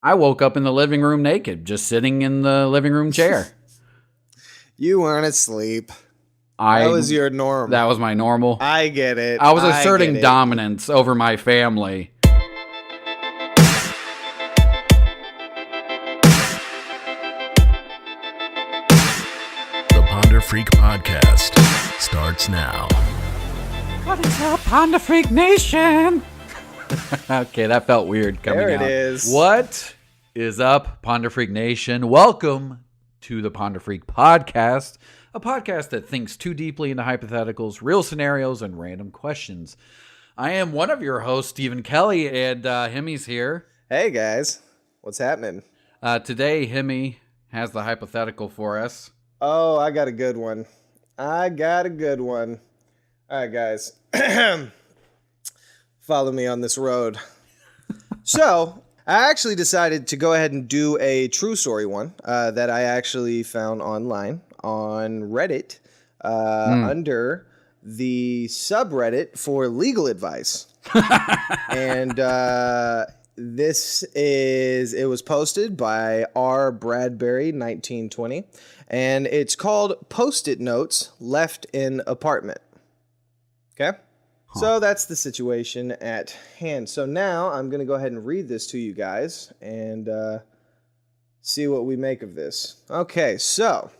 I woke up in the living room naked, just sitting in the living room chair. You weren't asleep. That was your norm. That was my normal. I get it. I was asserting dominance over my family. The Ponder Freak Podcast starts now. What is up, Ponder Freak Nation? Okay, that felt weird coming out. There it is. What is up, Ponder Freak Nation? Welcome to the Ponder Freak Podcast, a podcast that thinks too deeply into hypotheticals, real scenarios, and random questions. I am one of your hosts, Stephen Kelley, and Hemi's here. Hey, guys. What's happening? Today, Hemi has the hypothetical for us. Oh, I got a good one. All right, guys. Follow me on this road. So, I actually decided to go ahead and do a true story one that I actually found online on Reddit under the subreddit for legal advice. And it was posted by R. Bradbury, 1920, and it's called Post-it Notes Left in Apartment. Okay? So that's the situation at hand. So now I'm going to go ahead and read this to you guys and see what we make of this. Okay, so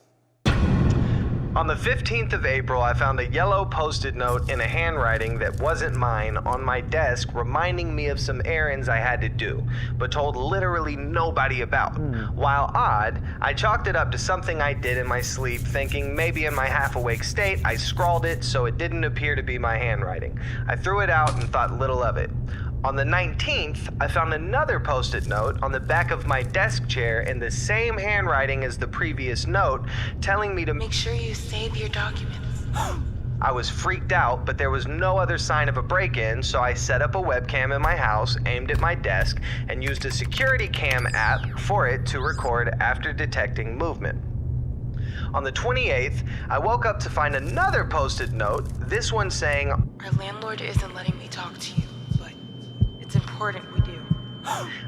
on the 15th of April, I found a yellow Post-it note in a handwriting that wasn't mine on my desk, reminding me of some errands I had to do, but told literally nobody about. While odd, I chalked it up to something I did in my sleep, thinking maybe in my half-awake state I scrawled it so it didn't appear to be my handwriting. I threw it out and thought little of it. On the 19th, I found another Post-it note on the back of my desk chair in the same handwriting as the previous note, telling me to make sure you save your documents. I was freaked out, but there was no other sign of a break-in, so I set up a webcam in my house, aimed at my desk, and used a security cam app for it to record after detecting movement. On the 28th, I woke up to find another Post-it note, this one saying, "Our landlord isn't letting me talk to you, but it's important we do."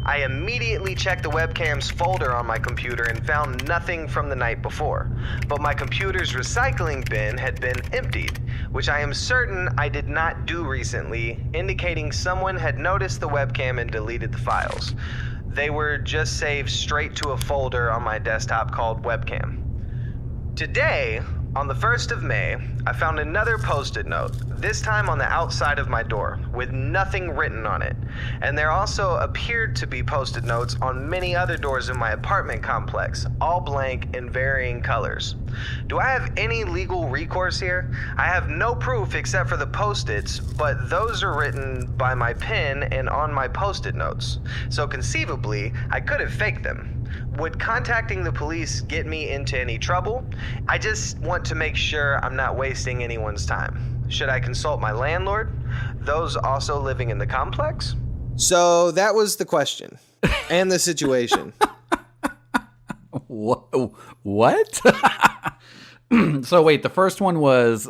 I immediately checked the webcam's folder on my computer and found nothing from the night before. But my computer's recycling bin had been emptied, which I am certain I did not do recently, indicating someone had noticed the webcam and deleted the files. They were just saved straight to a folder on my desktop called webcam. Today, on the 1st of May, I found another Post-it note, this time on the outside of my door, with nothing written on it. And there also appeared to be Post-it notes on many other doors in my apartment complex, all blank in varying colors. Do I have any legal recourse here? I have no proof except for the Post-its, but those are written by my pen and on my Post-it notes. So conceivably, I could have faked them. Would contacting the police get me into any trouble? I just want to make sure I'm not wasting anyone's time. Should I consult my landlord? Those also living in the complex? So that was the question and the situation. What? So wait, the first one was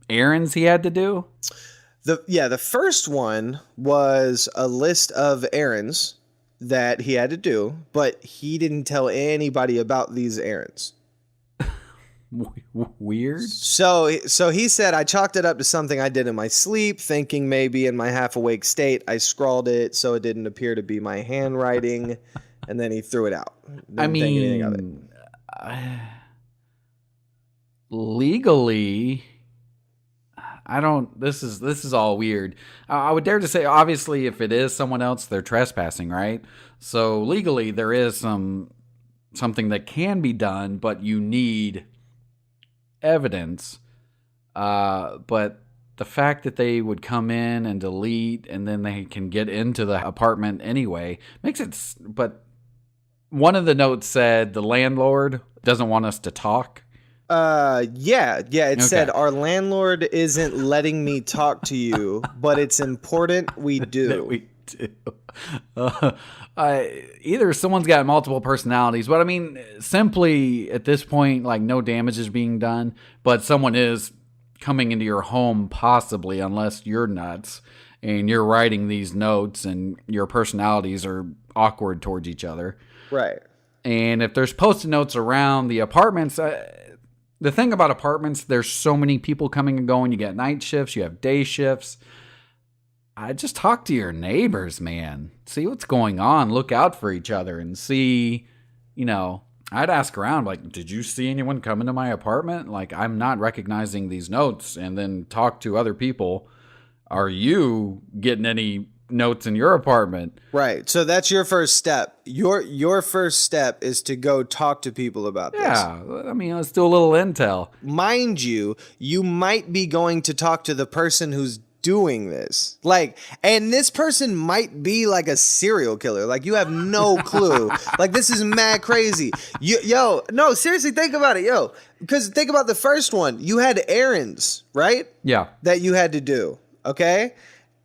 errands he had to do? The first one was a list of errands that he had to do, but he didn't tell anybody about these errands. Weird. So he said, I chalked it up to something I did in my sleep, thinking maybe in my half-awake state I scrawled it so it didn't appear to be my handwriting, and then he threw it out. Didn't think anything of it. Legally, I don't. This is all weird. I would dare to say, obviously, if it is someone else, they're trespassing, right? So legally, there is something that can be done, but you need evidence. But the fact that they would come in and delete, and then they can get into the apartment anyway, makes it. But one of the notes said the landlord doesn't want us to talk. It said our landlord isn't letting me talk to you, but it's important we do. That we do. Either someone's got multiple personalities, but I mean, simply at this point, like no damage is being done, but someone is coming into your home possibly, unless you're nuts, and you're writing these notes and your personalities are awkward towards each other. Right. And if there's post-it notes around the apartments, the thing about apartments, there's so many people coming and going. You get night shifts, you have day shifts. I just talk to your neighbors, man. See what's going on. Look out for each other and see, I'd ask around, like, did you see anyone come into my apartment? Like, I'm not recognizing these notes, and then talk to other people. Are you getting any notes in your apartment? Right. So that's your first step. Your first step is to go talk to people about this. Yeah. I mean, let's do a little intel. Mind you, you might be going to talk to the person who's doing this. And this person might be like a serial killer. Like, you have no clue. Like, this is mad crazy. No, seriously, think about it, because think about the first one. You had errands, right? Yeah. That you had to do, okay?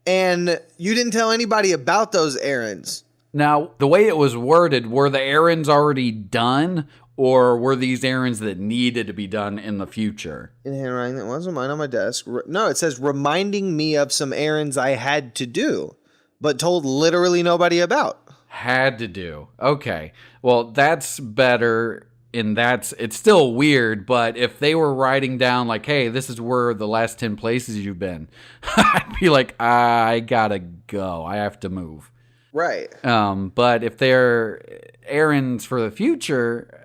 And you didn't tell anybody about those errands. Now, the way it was worded, were the errands already done, or were these errands that needed to be done in the future? In handwriting that wasn't mine on my desk. No, it says reminding me of some errands I had to do, but told literally nobody about. Had to do. Okay. Well, that's better. And it's still weird, but if they were writing down like, hey, this is where the last 10 places you've been, I'd be like, I gotta go. I have to move. Right. But if they're errands for the future,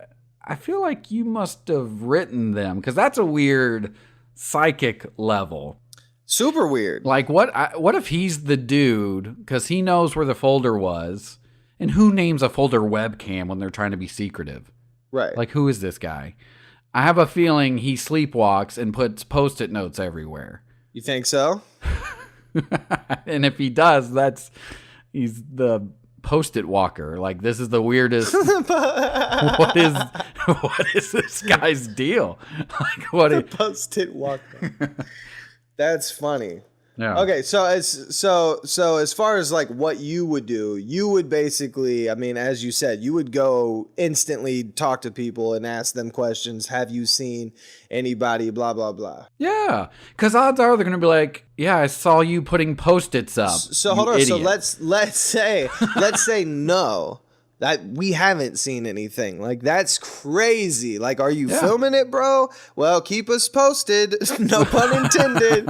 I feel like you must have written them, because that's a weird psychic level. Super weird. Like, what if he's the dude, because he knows where the folder was, and who names a folder webcam when they're trying to be secretive? Right. Like, who is this guy? I have a feeling he sleepwalks and puts post-it notes everywhere. You think so? And if he does, he's the post-it walker. Like, this is the weirdest. What is this guy's deal? Like, what? The post-it walker. That's funny. Yeah. Okay, so as far as like what you would do, you would basically, I mean, as you said, you would go instantly talk to people and ask them questions. Have you seen anybody? Blah blah blah. Yeah, because odds are they're gonna be like, yeah, I saw you putting post-its up. So hold on. idiot. So let's say no. That we haven't seen anything. Like, that's crazy. Like, are you filming it, bro? Well, keep us posted. No pun intended.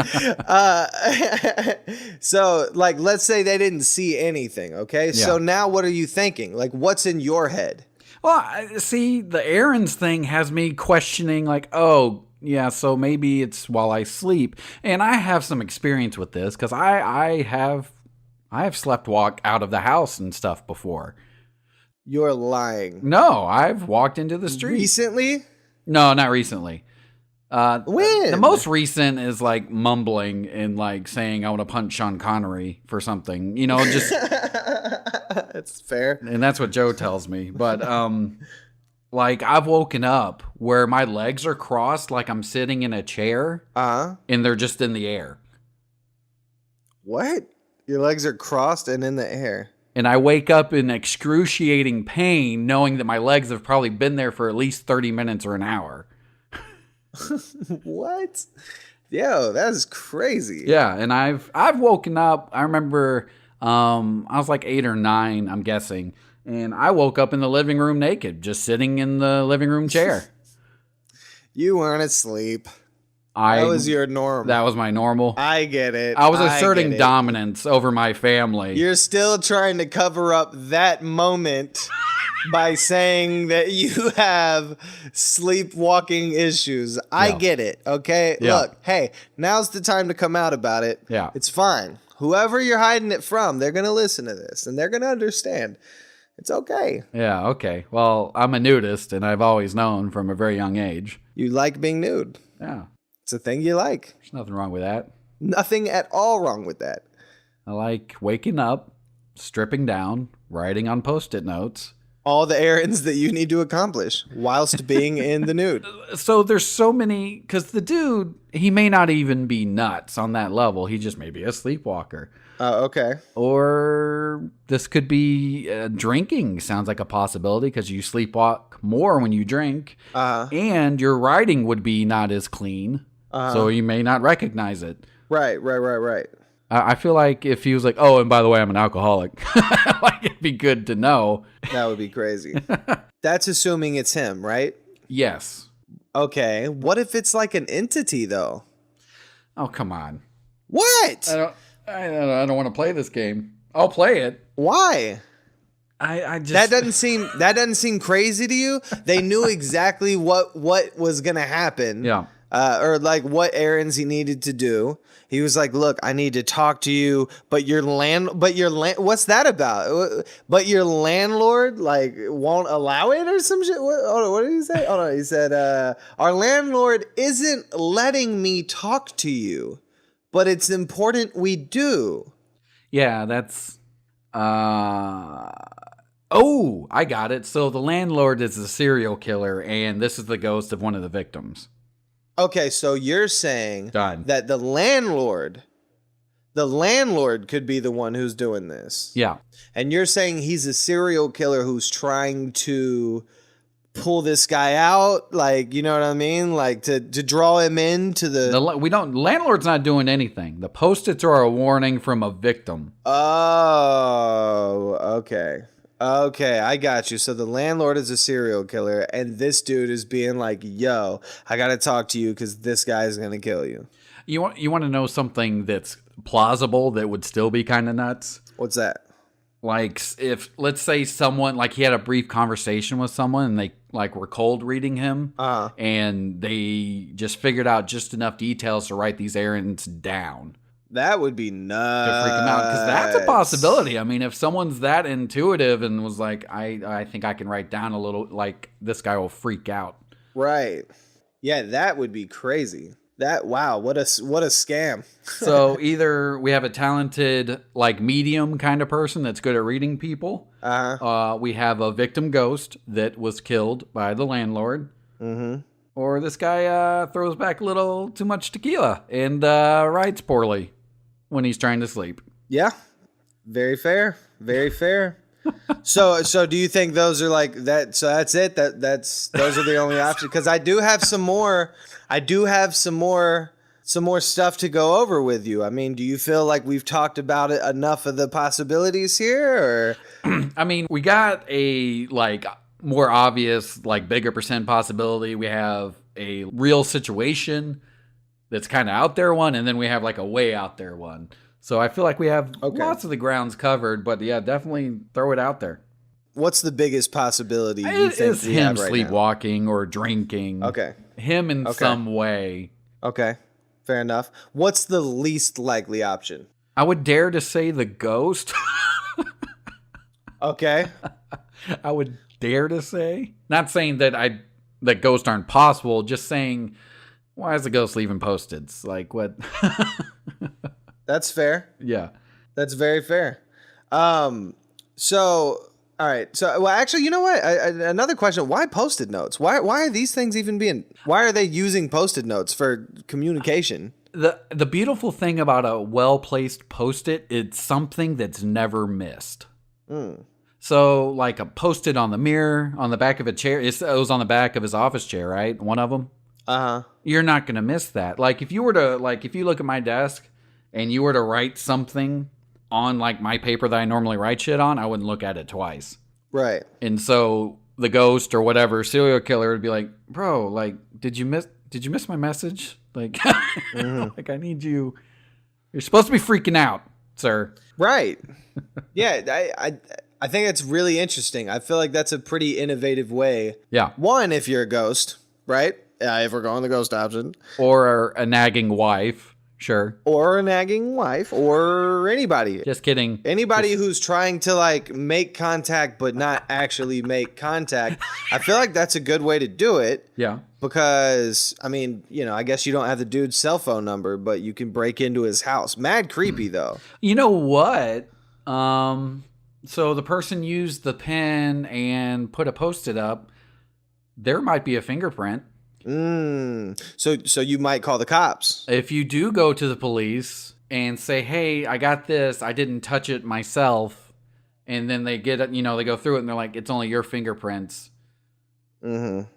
So, like, let's say they didn't see anything, okay? Yeah. So now what are you thinking? Like, what's in your head? Well, see, the errands thing has me questioning, like, oh, yeah, so maybe it's while I sleep. And I have some experience with this, because I have sleptwalked out of the house and stuff before. You're lying. No, I've walked into the street. Recently? No, not recently. When? The most recent is like mumbling and like saying I want to punch Sean Connery for something. Just That's fair. And that's what Joe tells me. But like, I've woken up where my legs are crossed, like I'm sitting in a chair, and they're just in the air. What? Your legs are crossed and in the air. And I wake up in excruciating pain knowing that my legs have probably been there for at least 30 minutes or an hour. What? Yo, that's crazy. Yeah, and I've woken up. I remember I was like 8 or 9, I'm guessing. And I woke up in the living room naked, just sitting in the living room chair. You weren't asleep. That was your norm. That was my normal. I get it. I was asserting dominance over my family. You're still trying to cover up that moment by saying that you have sleepwalking issues. I get it, okay? Yeah. Look, hey, now's the time to come out about it. Yeah. It's fine. Whoever you're hiding it from, they're going to listen to this, and they're going to understand. It's okay. Yeah, okay. Well, I'm a nudist, and I've always known from a very young age. You like being nude. Yeah. It's a thing you like. There's nothing wrong with that. Nothing at all wrong with that. I like waking up, stripping down, writing on Post-it notes. All the errands that you need to accomplish whilst being in the nude. So there's so many, because the dude, he may not even be nuts on that level. He just may be a sleepwalker. Okay. Or this could be drinking. Sounds like a possibility, because you sleepwalk more when you drink. And your writing would be not as clean. So you may not recognize it. Right. I feel like if he was like, oh, and by the way, I'm an alcoholic, like it'd be good to know. That would be crazy. That's assuming it's him, right? Yes. Okay. What if it's like an entity, though? Oh, come on. What? I don't want to play this game. I'll play it. Why? I just That doesn't seem crazy to you? They knew exactly what was gonna happen. Yeah. Or like what errands he needed to do. He was like, "Look, I need to talk to you, but what's that about? But your landlord like won't allow it or some shit." What did he say? Oh no, he said, "Our landlord isn't letting me talk to you, but it's important we do." Yeah, that's oh, I got it. So the landlord is the serial killer, and this is the ghost of one of the victims. Okay, so you're saying Done. that the landlord could be the one who's doing this. Yeah. And you're saying he's a serial killer who's trying to pull this guy out, like, you know what I mean? Like to draw him into the Landlord's not doing anything. The Post-its are a warning from a victim. Oh, okay. Okay, I got you. So the landlord is a serial killer, and this dude is being like, yo, I got to talk to you because this guy is going to kill you. You want to know something that's plausible that would still be kind of nuts? What's that? Like, if, let's say someone, like he had a brief conversation with someone and they like were cold reading him and they just figured out just enough details to write these errands down. That would be nuts. To freak him out, because that's a possibility. I mean, if someone's that intuitive and was like, I think I can write down a little, like, this guy will freak out. Right. Yeah, that would be crazy. Wow, what a scam. So either we have a talented, like, medium kind of person that's good at reading people. We have a victim ghost that was killed by the landlord. Mm-hmm. Or this guy throws back a little too much tequila and writes poorly when he's trying to sleep. Yeah, very fair. Very fair. So do you think those are like that? So that's it. Those are the only options. Because I do have some more. Some more stuff to go over with you. I mean, do you feel like we've talked about it enough of the possibilities here? Or I mean, we got a like more obvious, like bigger percent possibility. We have a real situation that's kind of out there one, and then we have like a way out there one. So I feel like we have lots of the grounds covered, but yeah, definitely throw it out there. What's the biggest possibility you It think is we him have right sleepwalking or drinking. Okay. Him in some way. Okay. Fair enough. What's the least likely option? I would dare to say the ghost. Okay. I would dare to say. Not saying that ghosts aren't possible, just saying, why is the ghost leaving Post-its? Like, what? That's fair. Yeah. That's very fair. So, all right. So, well, actually, you know what? Another question. Why Post-it notes? Why are these things even why are they using Post-it notes for communication? The beautiful thing about a well-placed Post-it, it's something that's never missed. So, like a Post-it on the mirror, on the back of a chair. It was on the back of his office chair, right? One of them. You're not going to miss that. Like, if you look at my desk and you were to write something on, like, my paper that I normally write shit on, I wouldn't look at it twice. Right. And so the ghost or whatever serial killer would be like, bro, like, did you miss my message? Like, like, I need you. You're supposed to be freaking out, sir. Right. Yeah, I think it's really interesting. I feel like that's a pretty innovative way. Yeah. One, if you're a ghost, right? If we're going the ghost option. Or a nagging wife. Sure. Or a nagging wife, or anybody. Just kidding. Anybody who's trying to like make contact but not actually make contact. I feel like that's a good way to do it. Yeah. Because, I mean, you know, I guess you don't have the dude's cell phone number, but you can break into his house. Mad creepy, though. You know what? So the person used the pen and put a Post-it up. There might be a fingerprint. So you might call the cops. If you do go to the police and say, hey, I got this, I didn't touch it myself, and then they get it, they go through it and they're like, it's only your fingerprints. Then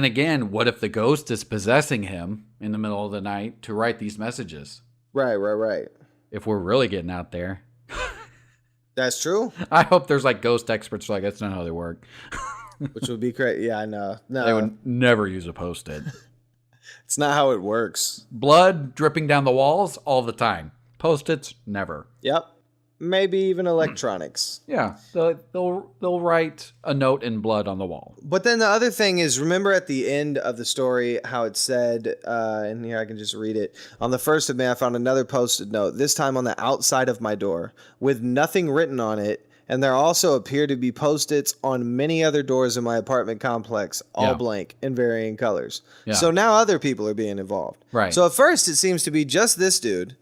again, what if the ghost is possessing him in the middle of the night to write these messages? Right. if we're really getting out there. That's true. I hope there's like ghost experts who are like, that's not how they work. Which would be great. Yeah, I know. No, They would never use a Post-it. it's not how it works. Blood dripping down the walls all the time. Post-its, never. Yep. Maybe even electronics. Yeah, they'll write a note in blood on the wall. But then the other thing is, remember at the end of the story how it said, and here I can just read it. On the 1st of May, I found another Post-it note, this time on the outside of my door, with nothing written on it. And there also appear to be Post-its on many other doors in my apartment complex, all blank in varying colors. Yeah. So now other people are being involved. Right. So at first it seems to be just this dude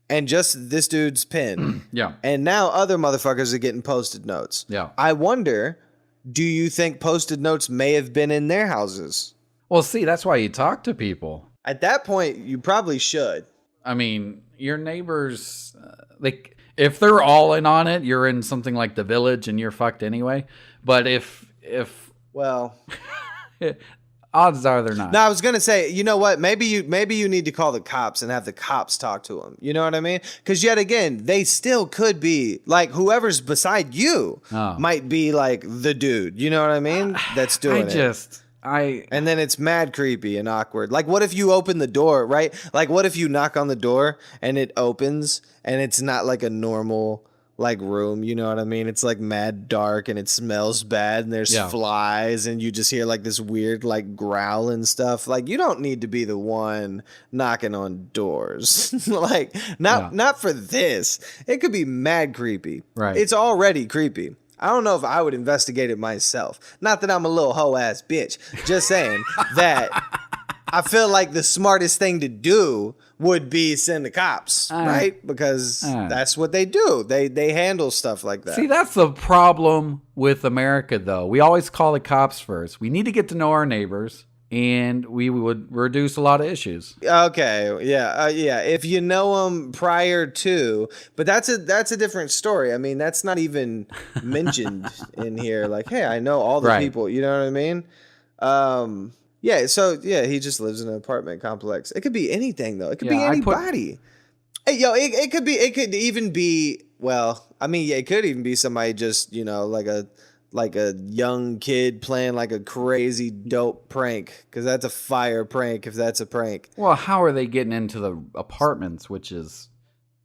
and just this dude's pen. Yeah. And now other motherfuckers are getting Post-it notes. Yeah. I wonder, do you think Post-it notes may have been in their houses? Well, see, that's why you talk to people. At that point, you probably should. I mean, your neighbors, if they're all in on it, you're in something like the Village and you're fucked anyway. But if Well, odds are they're not. no, I was gonna say, you know what? Maybe you need to call the cops and have the cops talk to them. You know what I mean? Because yet again, they still could be like whoever's beside you might be like the dude. You know what I mean? That's doing it. And then it's mad creepy and awkward. Like, what if you open the door, right? Like, what if you knock on the door and it opens and it's not like a normal like room, you know what I mean? It's like mad dark and it smells bad and there's flies and you just hear like this weird like growl and stuff. Like, you don't need to be the one knocking on doors. Like, not for this. It could be mad creepy. Right. It's already creepy. I don't know if I would investigate it myself. Not that I'm a little hoe ass bitch. Just saying that I feel like the smartest thing to do would be send the cops, right? Because that's what they do. They handle stuff like that. See, that's the problem with America, though. We always call the cops first. We need to get to know our neighbors, and we would reduce a lot of issues. Okay, yeah. If you know them prior to, but that's a different story. I mean, that's not even mentioned in here. Like, hey, I know all the people. You know what I mean? Yeah, so he just lives in an apartment complex. It could be anything though. It could be anybody. Hey, yo, it could even be, well, I mean, it could even be somebody just, you know, like a young kid playing like a crazy dope prank, because that's a fire prank if that's a prank. Well, how are they getting into the apartments, which is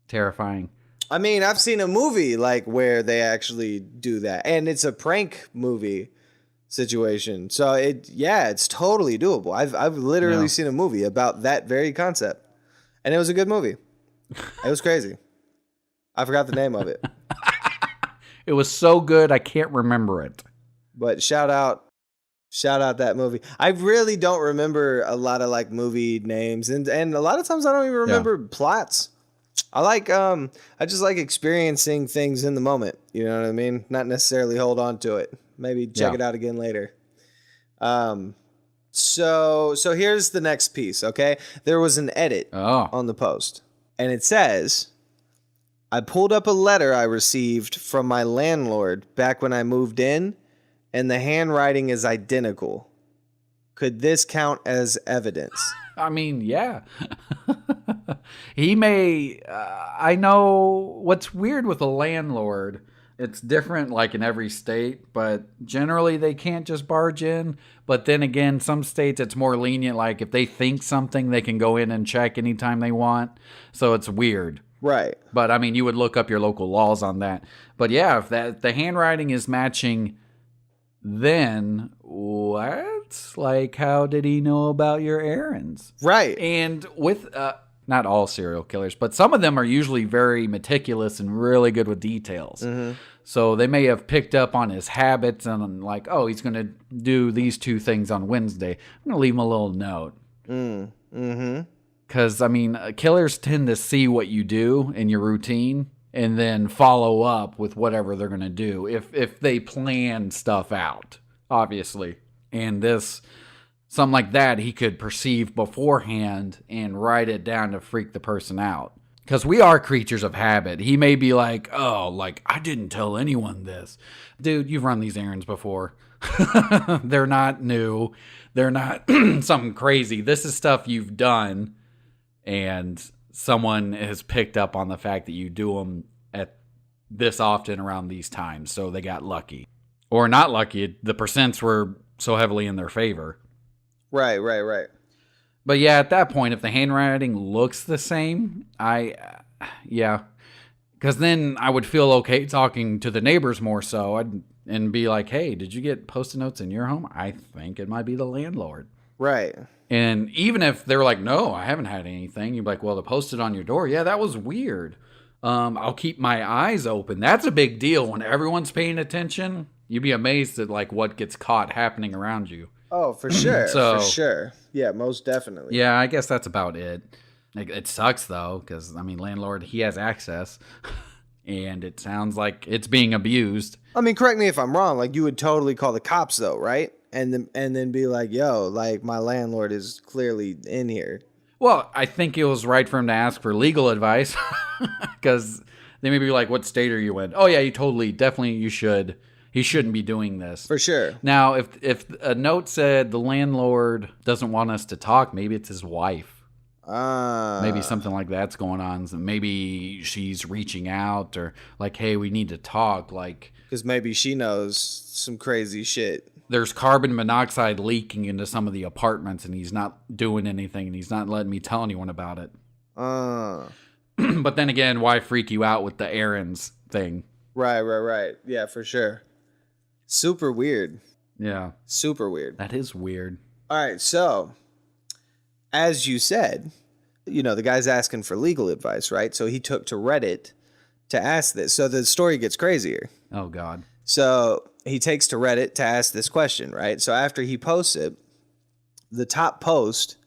terrifying? I mean, I've seen a movie like where they actually do that, and it's a prank movie situation. So it's totally doable. I've literally seen a movie about that very concept, and it was a good movie. It was crazy. I forgot the name of it. It was so good I can't remember it. But shout out that movie. I really don't remember a lot of like movie names, and a lot of times I don't even remember plots. I just like experiencing things in the moment. You know what I mean? Not necessarily hold on to it. Maybe check it out again later. So here's the next piece, okay? There was an edit on the post, and it says, I pulled up a letter I received from my landlord back when I moved in, and the handwriting is identical. Could this count as evidence? I mean, yeah. He may, I know what's weird with a landlord. It's different like in every state, but generally they can't just barge in. But then again, some states it's more lenient. Like if they think something, they can go in and check anytime they want. So it's weird. Right. But I mean, you would look up your local laws on that. But yeah, if the handwriting is matching, then what? Like, how did he know about your errands? Right. And with, not all serial killers, but some of them are usually very meticulous and really good with details. Mm-hmm. So they may have picked up on his habits and like, oh, he's going to do these 2 things on Wednesday. I'm going to leave him a little note. Mm-hmm. Because, I mean, killers tend to see what you do in your routine and then follow up with whatever they're going to do if they plan stuff out, obviously. And something like that, he could perceive beforehand and write it down to freak the person out. Because we are creatures of habit. He may be like, oh, like, I didn't tell anyone this. Dude, you've run these errands before. They're not new. They're not something crazy. This is stuff you've done. And someone has picked up on the fact that you do them at this often around these times, so they got lucky. Or not lucky, the percents were so heavily in their favor. Right. But yeah, at that point, if the handwriting looks the same, yeah. Because then I would feel okay talking to the neighbors more so and be like, hey, did you get Post-it notes in your home? I think it might be the landlord. Right. And even if they were like, no, I haven't had anything, you'd be like, well, the Post-it on your door, yeah, that was weird. I'll keep my eyes open. That's a big deal. When everyone's paying attention, you'd be amazed at like what gets caught happening around you. Oh, for sure. So, for sure. Yeah, most definitely. Yeah, I guess that's about it. It sucks, though, because, I mean, landlord, he has access, and it sounds like it's being abused. I mean, correct me if I'm wrong. Like, you would totally call the cops, though, right? And then be like, yo, like, my landlord is clearly in here. Well, I think it was right for him to ask for legal advice, because they may be like, what state are you in? Oh, yeah, definitely you should. He shouldn't be doing this. For sure. Now, if a note said the landlord doesn't want us to talk, maybe it's his wife. Maybe something like that's going on. So maybe she's reaching out or like, hey, we need to talk. Like, because maybe she knows some crazy shit. There's carbon monoxide leaking into some of the apartments, and he's not doing anything, and he's not letting me tell anyone about it. But then again, why freak you out with the errands thing? Right. Yeah, for sure. Super weird. Yeah. Super weird. That is weird. All right, so as you said, the guy's asking for legal advice, right? So he took to Reddit to ask this. So the story gets crazier. Oh, God. So he takes to Reddit to ask this question, right? So after he posts it, the top post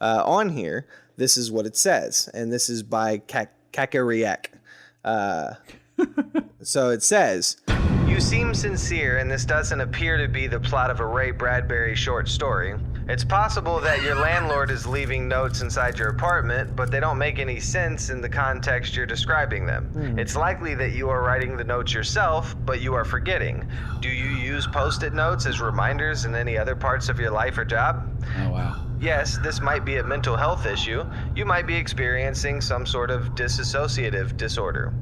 on here, this is what it says. And this is by Kakariak. So it says, you seem sincere, and this doesn't appear to be the plot of a Ray Bradbury short story. It's possible that your landlord is leaving notes inside your apartment, but they don't make any sense in the context you're describing them. It's likely that you are writing the notes yourself, but you are forgetting. Do you use Post-it notes as reminders in any other parts of your life or job? Oh, wow. Yes, this might be a mental health issue. You might be experiencing some sort of dissociative disorder.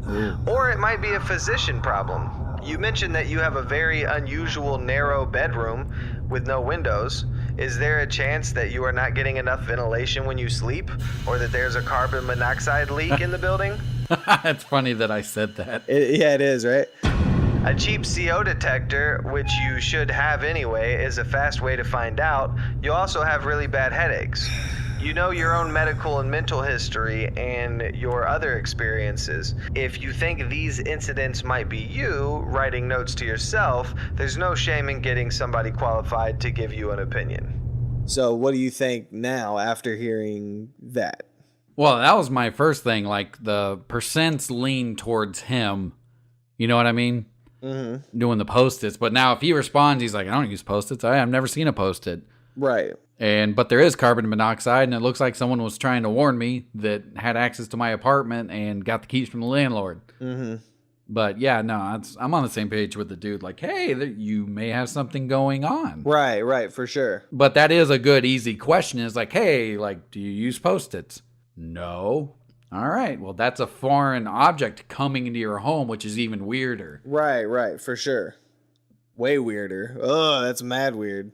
Or it might be a physician problem. You mentioned that you have a very unusual narrow bedroom with no windows. Is there a chance that you are not getting enough ventilation when you sleep? Or that there's a carbon monoxide leak in the building? It's funny that I said that. Yeah, it is, right? A cheap CO detector, which you should have anyway, is a fast way to find out. You also have really bad headaches. You know your own medical and mental history and your other experiences. If you think these incidents might be you writing notes to yourself, there's no shame in getting somebody qualified to give you an opinion. So what do you think now after hearing that? Well, that was my first thing. Like, the percents lean towards him. You know what I mean? Mm-hmm. Doing the Post-its. But now if he responds, he's like, I don't use Post-its. I've never seen a Post-it. Right. But there is carbon monoxide, and it looks like someone was trying to warn me that had access to my apartment and got the keys from the landlord. Mm-hmm. But yeah, no, I'm on the same page with the dude. Like, hey, you may have something going on. Right, for sure. But that is a good, easy question. Is like, hey, like, do you use Post-its? No. All right. Well, that's a foreign object coming into your home, which is even weirder. Right, for sure. Way weirder. Oh, that's mad weird.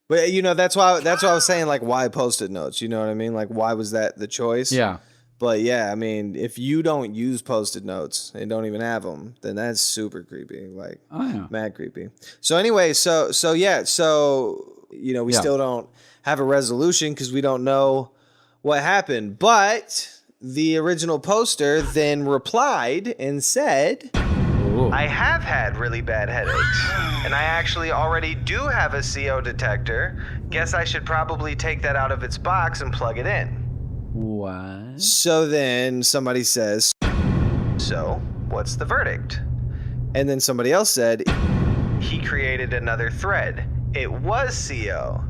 But that's why I was saying, like, why Post-it notes? You know what I mean? Like, why was that the choice? Yeah. But yeah, I mean, if you don't use Post-it notes and don't even have them, then that's super creepy. Like, mad creepy. So anyway, we still don't have a resolution because we don't know what happened. But the original poster then replied and said, I have had really bad headaches, and I actually already do have a CO detector. Guess I should probably take that out of its box and plug it in. What? So then somebody says, so what's the verdict? And then somebody else said, he created another thread. It was CO.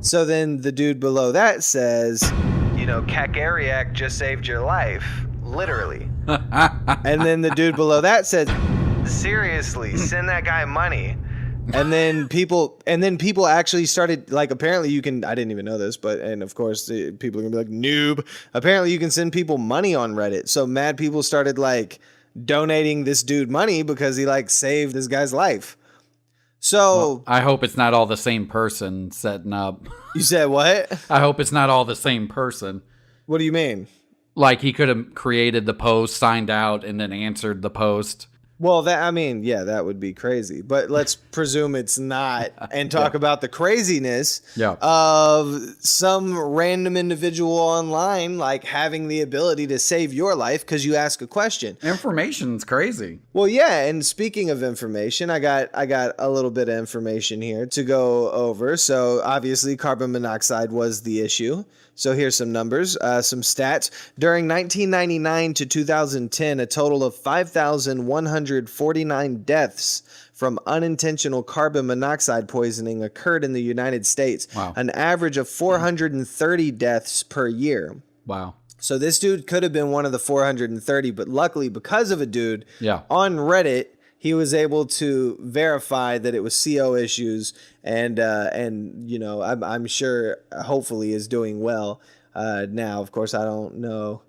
So then the dude below that says, Kakariak just saved your life. Literally. And then the dude below that said, seriously, send that guy money. And then people actually started, like, apparently you can, I didn't even know this, but, and of course people are gonna be like, noob. Apparently you can send people money on Reddit. So mad people started like donating this dude money because he like saved this guy's life. So Well, I hope it's not all the same person setting up. You said what? I hope it's not all the same person. What do you mean? Like he could have created the post, signed out, and then answered the post. Well, that would be crazy. But let's presume it's not and talk about the craziness of some random individual online like having the ability to save your life because you ask a question. Information's crazy. Well, yeah, and speaking of information, I got a little bit of information here to go over. So obviously carbon monoxide was the issue. So here's some numbers, some stats. During 1999 to 2010, a total of 5,149 deaths from unintentional carbon monoxide poisoning occurred in the United States. Wow. An average of 430 deaths per year. Wow. So this dude could have been one of the 430, but luckily because of a dude on Reddit, he was able to verify that it was CO issues, and you know, I'm sure, hopefully, is doing well now. Of course, I don't know,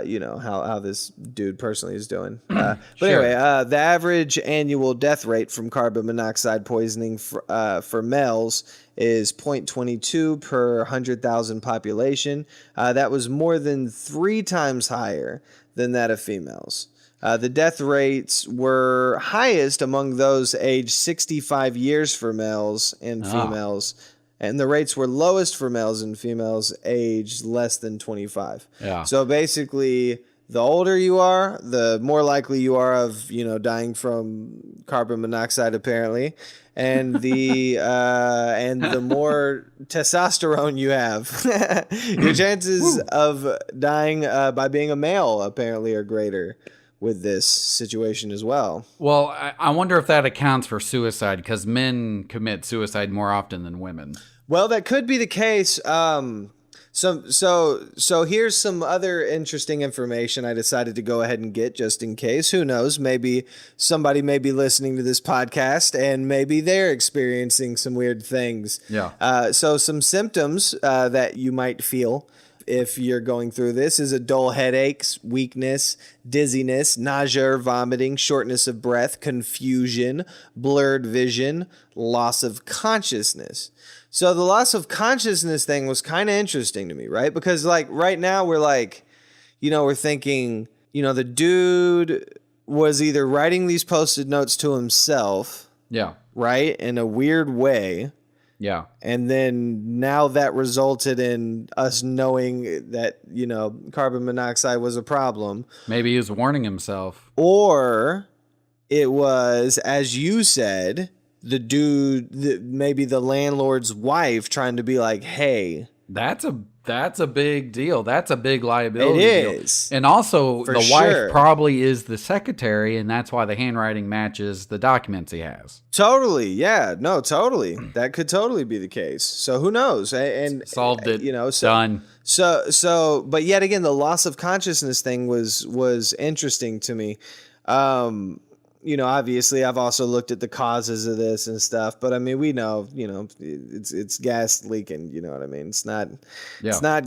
you know, how this dude personally is doing. But anyway, the average annual death rate from carbon monoxide poisoning for males is 0.22 per 100,000 population. That was more than 3 times higher than that of females. The death rates were highest among those aged 65 years for males and females, and the rates were lowest for males and females aged less than 25. Yeah. So basically, the older you are, the more likely you are of, you know, dying from carbon monoxide, apparently, and the more testosterone you have, your chances of dying by being a male apparently are greater with this situation as well. Well, I wonder if that accounts for suicide, because men commit suicide more often than women. Well, that could be the case. So here's some other interesting information I decided to go ahead and get just in case. Who knows? Maybe somebody may be listening to this podcast and maybe they're experiencing some weird things. Yeah. So some symptoms that you might feel if you're going through this is a dull headaches, weakness, dizziness, nausea or vomiting, shortness of breath, confusion, blurred vision, loss of consciousness. So the loss of consciousness thing was kind of interesting to me, right? Because like right now we're like, you know, we're thinking, you know, the dude was either writing these post-it notes to himself, right, in a weird way. Yeah. And then now that resulted in us knowing that, you know, carbon monoxide was a problem. Maybe he was warning himself. Or it was, as you said, the dude, maybe the landlord's wife trying to be like, hey. That's a big deal. That's a big liability It deal. is. And also, For the sure. wife probably is the secretary, and that's why the handwriting matches the documents he has. Totally. Yeah. No, totally. That could totally be the case. So who knows? And Solved it. You know, Done. So, but yet again, the loss of consciousness thing was interesting to me. You know, obviously I've also looked at the causes of this and stuff, but I mean, we know, you know, it's gas leaking, you know what I mean? It's not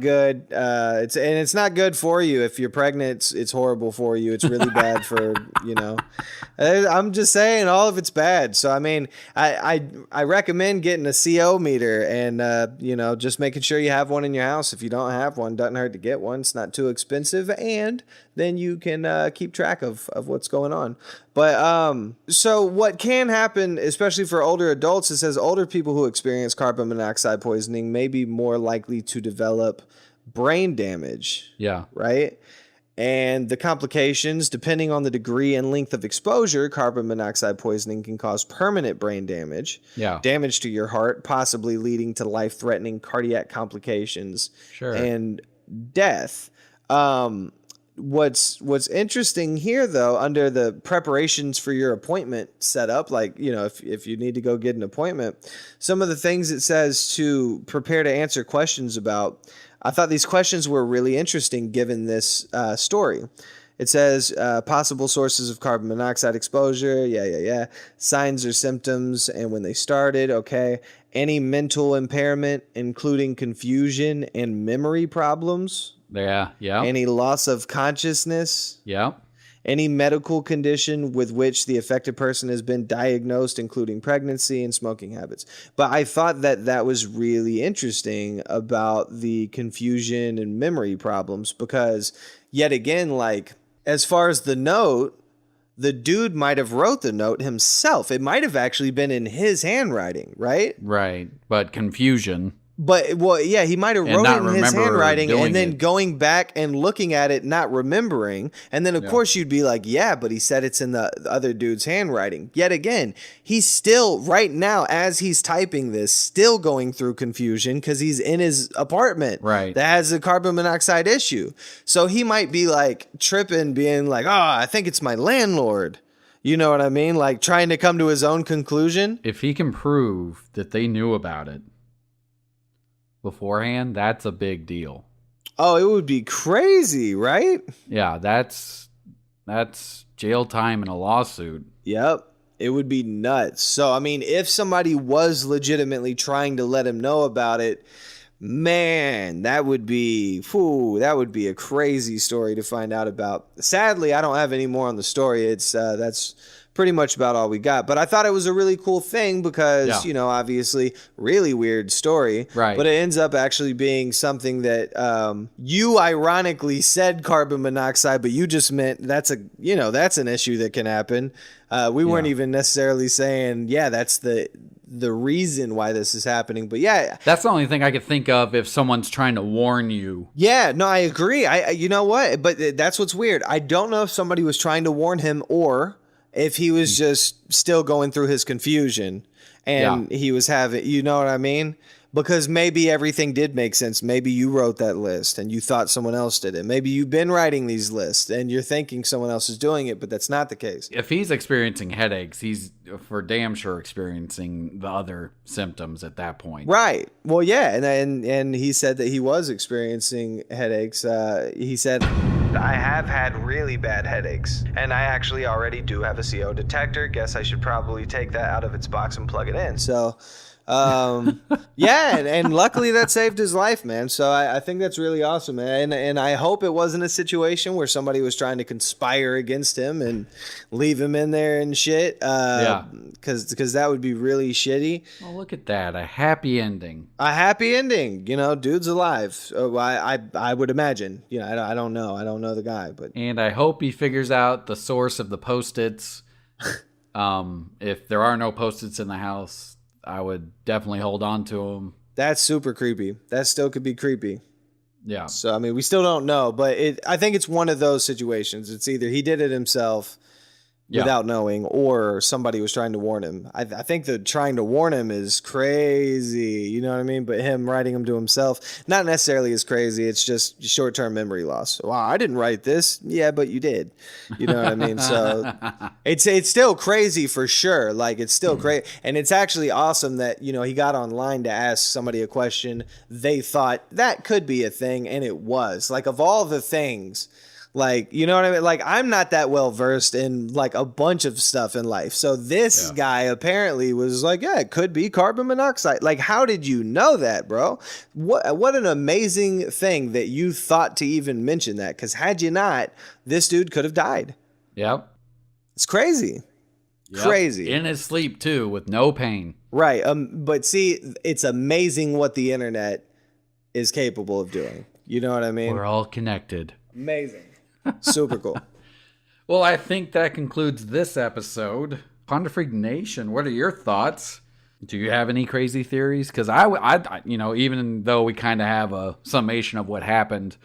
good. It's not good for you. If you're pregnant, it's horrible for you. It's really bad for, you know, I'm just saying all of it's bad. So, I mean, I recommend getting a CO meter and, you know, just making sure you have one in your house. If you don't have one, doesn't hurt to get one. It's not too expensive. And then you can keep track of what's going on. But so what can happen, especially for older adults, it says older people who experience carbon monoxide poisoning may be more likely to develop brain damage. Yeah. Right? And the complications, depending on the degree and length of exposure, carbon monoxide poisoning can cause permanent brain damage, damage to your heart, possibly leading to life-threatening cardiac complications and death. What's interesting here, though, under the preparations for your appointment setup, like, you know, if you need to go get an appointment, some of the things it says to prepare to answer questions about, I thought these questions were really interesting given this story. It says possible sources of carbon monoxide exposure. Yeah. Signs or symptoms and when they started. Okay. Any mental impairment, including confusion and memory problems. Yeah. Any loss of consciousness. Yeah. Any medical condition with which the affected person has been diagnosed, including pregnancy and smoking habits. But I thought that was really interesting about the confusion and memory problems because, yet again, like, as far as the note, the dude might have wrote the note himself. It might have actually been in his handwriting, right? Right. But confusion. But, well, yeah, he might have wrote it in his handwriting and then going back and looking at it, not remembering. And then, of course, you'd be like, yeah, but he said it's in the other dude's handwriting. Yet again, he's still, right now, as he's typing this, still going through confusion because he's in his apartment that has a carbon monoxide issue. So he might be like tripping, being like, oh, I think it's my landlord. You know what I mean? Like trying to come to his own conclusion. If he can prove that they knew about it beforehand, that's a big deal. Oh, it would be crazy, right? Yeah, that's jail time and a lawsuit. Yep, it would be nuts. So, I mean, if somebody was legitimately trying to let him know about it, man, that would be a crazy story to find out about. Sadly, I don't have any more on the story. It's that's pretty much about all we got. But I thought it was a really cool thing because, you know, obviously really weird story. Right. But it ends up actually being something that you ironically said carbon monoxide, but you just meant that's an issue that can happen. We weren't even necessarily saying, that's the reason why this is happening. But yeah. That's the only thing I could think of if someone's trying to warn you. Yeah, no, I agree. You know what? But that's what's weird. I don't know if somebody was trying to warn him or if he was just still going through his confusion and he was having, you know what I mean? Because maybe everything did make sense. Maybe you wrote that list and you thought someone else did it. Maybe you've been writing these lists and you're thinking someone else is doing it, but that's not the case. If he's experiencing headaches, he's for damn sure experiencing the other symptoms at that point. Right. Well, yeah. And he said that he was experiencing headaches. He said, I have had really bad headaches, and I actually already do have a CO detector. Guess I should probably take that out of its box and plug it in. So, and luckily that saved his life, man. So I think that's really awesome, man. And I hope it wasn't a situation where somebody was trying to conspire against him and leave him in there and shit. Because that would be really shitty. Well, look at that. A happy ending. A happy ending. You know, dude's alive. I would imagine. You know, I don't know. I don't know the guy, but. And I hope he figures out the source of the Post-its. If there are no Post-its in the house, I would definitely hold on to them. That's super creepy. That still could be creepy. Yeah. So, I mean, we still don't know, but I think it's one of those situations. It's either he did it himself without knowing or somebody was trying to warn him. I think the trying to warn him is crazy. You know what I mean? But him writing them to himself, not necessarily as crazy. It's just short-term memory loss. Wow, I didn't write this. Yeah, but you did. You know what I mean? So it's still crazy for sure. Like, it's still crazy. And it's actually awesome that, you know, he got online to ask somebody a question. They thought that could be a thing, and it was. Like, of all the things, like, you know what I mean? Like, I'm not that well versed in like a bunch of stuff in life. So this guy apparently was like, yeah, it could be carbon monoxide. Like, how did you know that, bro? What an amazing thing that you thought to even mention that. Because had you not, this dude could have died. Yep. It's crazy. Yep. Crazy. In his sleep too, with no pain. Right. But see, it's amazing what the internet is capable of doing. You know what I mean? We're all connected. Amazing. Super cool. Well, I think that concludes this episode. Ponder Freak Nation, what are your thoughts? Do you have any crazy theories? Because I, you know, even though we kind of have a summation of what happened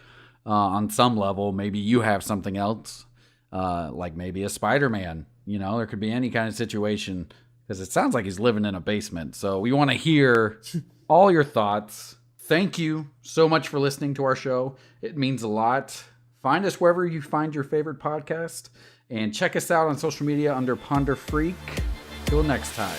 on some level, maybe you have something else, like maybe a Spider-Man. You know, there could be any kind of situation because it sounds like he's living in a basement. So we want to hear all your thoughts. Thank you so much for listening to our show. It means a lot. Find us wherever you find your favorite podcast and check us out on social media under Ponder Freak. Till next time.